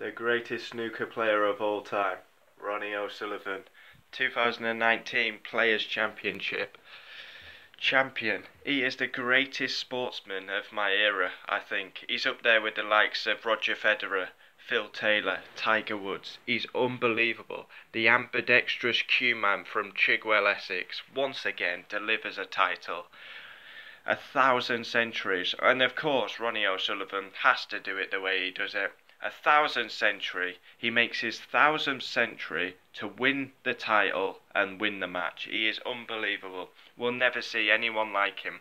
The greatest snooker player of all time, Ronnie O'Sullivan. 2019 Players' Championship. Champion. He is the greatest sportsman of my era, I think. He's up there with the likes of Roger Federer, Phil Taylor, Tiger Woods. He's unbelievable. The ambidextrous Q-man from Chigwell, Essex, once again delivers a title. 1,000 centuries, and of course Ronnie O'Sullivan has to do it the way he does it. 1,000th century, he makes his 1,000th century to win the title and win the match. He is unbelievable. We'll never see anyone like him.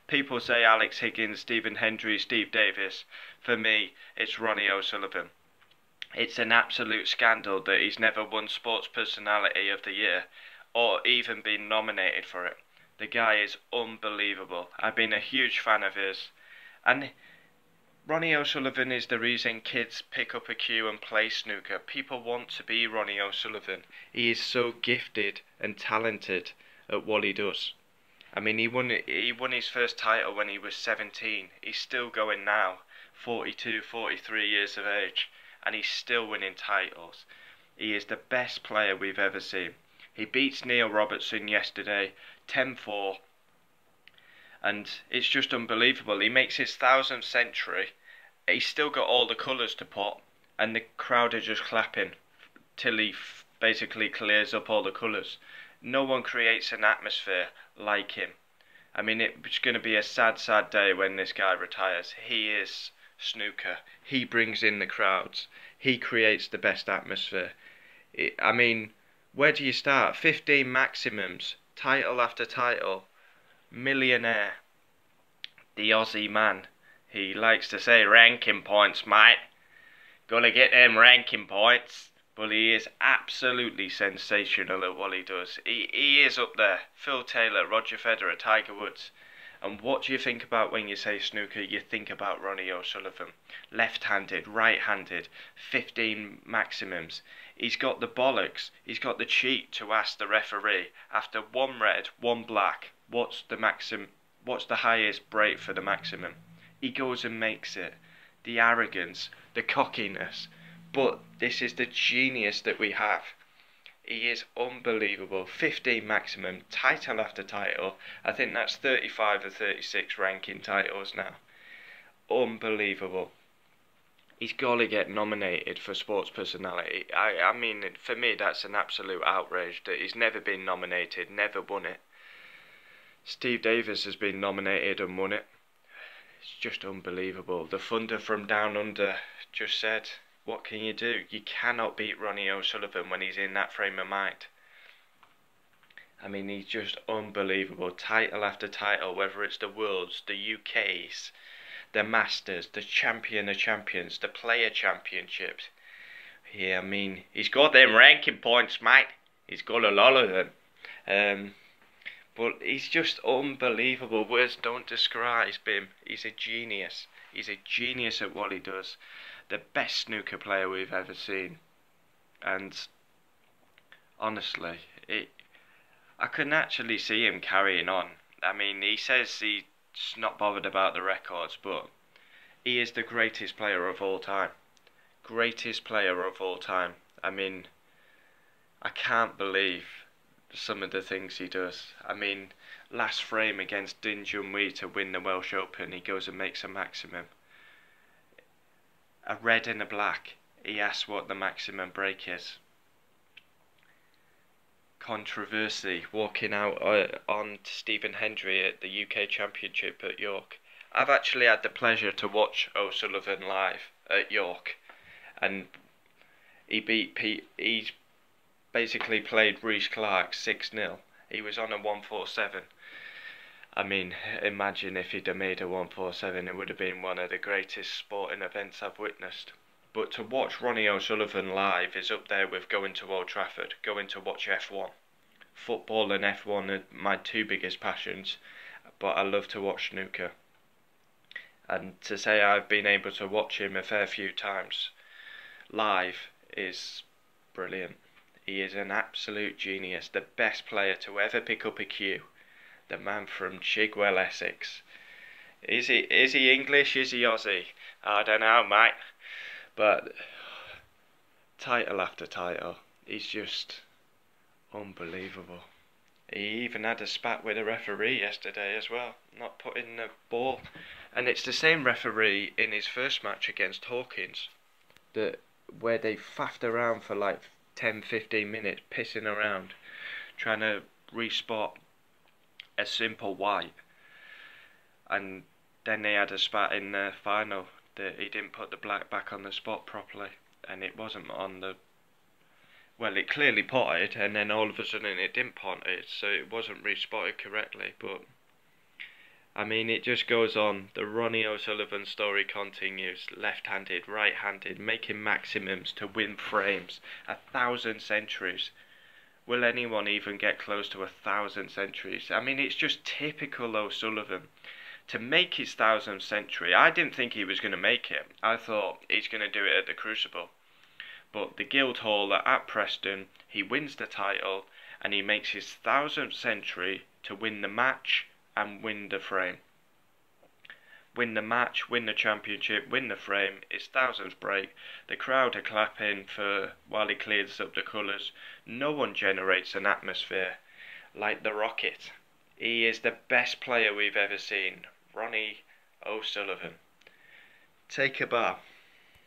People say Alex Higgins, Stephen Hendry, Steve Davis. For me, it's Ronnie O'Sullivan. It's an absolute scandal that he's never won Sports Personality of the Year or even been nominated for it. The guy is unbelievable. I've been a huge fan of his. And Ronnie O'Sullivan is the reason kids pick up a cue and play snooker. People want to be Ronnie O'Sullivan. He is so gifted and talented at what he does. I mean, he won his first title when he was 17. He's still going now, 42, 43 years of age, and he's still winning titles. He is the best player we've ever seen. He beats Neil Robertson yesterday, 10-4, and it's just unbelievable. He makes his 1,000th century. He's still got all the colours to pop, and the crowd are just clapping till he basically clears up all the colours. No one creates an atmosphere like him. I mean, it's going to be a sad, sad day when this guy retires. He is snooker. He brings in the crowds. He creates the best atmosphere. I mean, where do you start? 15 maximums, title after title, millionaire, the Aussie man. He likes to say ranking points, mate. Gotta get them ranking points. But he is absolutely sensational at what he does. He is up there. Phil Taylor, Roger Federer, Tiger Woods. And what do you think about when you say snooker? You think about Ronnie O'Sullivan. Left-handed, right-handed, 15 maximums. He's got the bollocks. He's got the cheek to ask the referee, after one red, one black, what's the highest break for the maximum? He goes and makes it. The arrogance, the cockiness. But this is the genius that we have. He is unbelievable. 15 maximum, title after title. I think that's 35 or 36 ranking titles now. Unbelievable. He's got to get nominated for Sports Personality. I mean, for me, that's an absolute outrage that he's never been nominated, never won it. Steve Davis has been nominated and won it. It's just unbelievable. The Thunder from Down Under just said, what can you do? You cannot beat Ronnie O'Sullivan when he's in that frame of mind. I mean, he's just unbelievable. Title after title, whether it's the Worlds, the UKs, the Masters, the Champion of Champions, the Player Championships. Yeah, I mean, he's got them ranking points, mate. He's got a lot of them. But he's just unbelievable. Words don't describe him. He's a genius. He's a genius at what he does. The best snooker player we've ever seen. And honestly, I couldn't actually see him carrying on. I mean, he says he's not bothered about the records, but he is the greatest player of all time. Greatest player of all time. I mean, I can't believe some of the things he does. I mean, last frame against Din Junhui to win the Welsh Open, he goes and makes a maximum. A red and a black. He asks what the maximum break is. Controversy, walking out on Stephen Hendry at the UK Championship at York. I've actually had the pleasure to watch O'Sullivan live at York, and he he's basically played Reece Clark 6-0. He was on a 147. I mean, imagine if he'd have made a 147, it would have been one of the greatest sporting events I've witnessed. But to watch Ronnie O'Sullivan live is up there with going to Old Trafford, going to watch F1. Football and F1 are my two biggest passions, but I love to watch snooker. And to say I've been able to watch him a fair few times live is brilliant. He is an absolute genius, the best player to ever pick up a cue. The man from Chigwell, Essex. Is he English? Is he Aussie? I don't know, mate. But title after title. He's just unbelievable. He even had a spat with a referee yesterday as well, not putting the ball. And it's the same referee in his first match against Hawkins, where they faffed around for like 10-15 minutes, pissing around, trying to respot a simple white. And then they had a spat in the final that he didn't put the black back on the spot properly, and it wasn't on the... Well, it clearly potted, and then all of a sudden it didn't pot it, so it wasn't respotted correctly. But I mean, it just goes on. The Ronnie O'Sullivan story continues. Left-handed, right-handed, making maximums to win frames. 1,000 centuries. Will anyone even get close to 1,000 centuries? I mean, it's just typical O'Sullivan. To make his 1,000th century, I didn't think he was going to make it. I thought he's going to do it at the Crucible. But the Guildhall at Preston, he wins the title, and he makes his 1,000th century to win the match and win the frame. Win the match, win the championship, win the frame, his 1,000th break. The crowd are clapping for while he clears up the colours. No one generates an atmosphere like the Rocket. He is the best player we've ever seen. Ronnie O'Sullivan. Take a bow.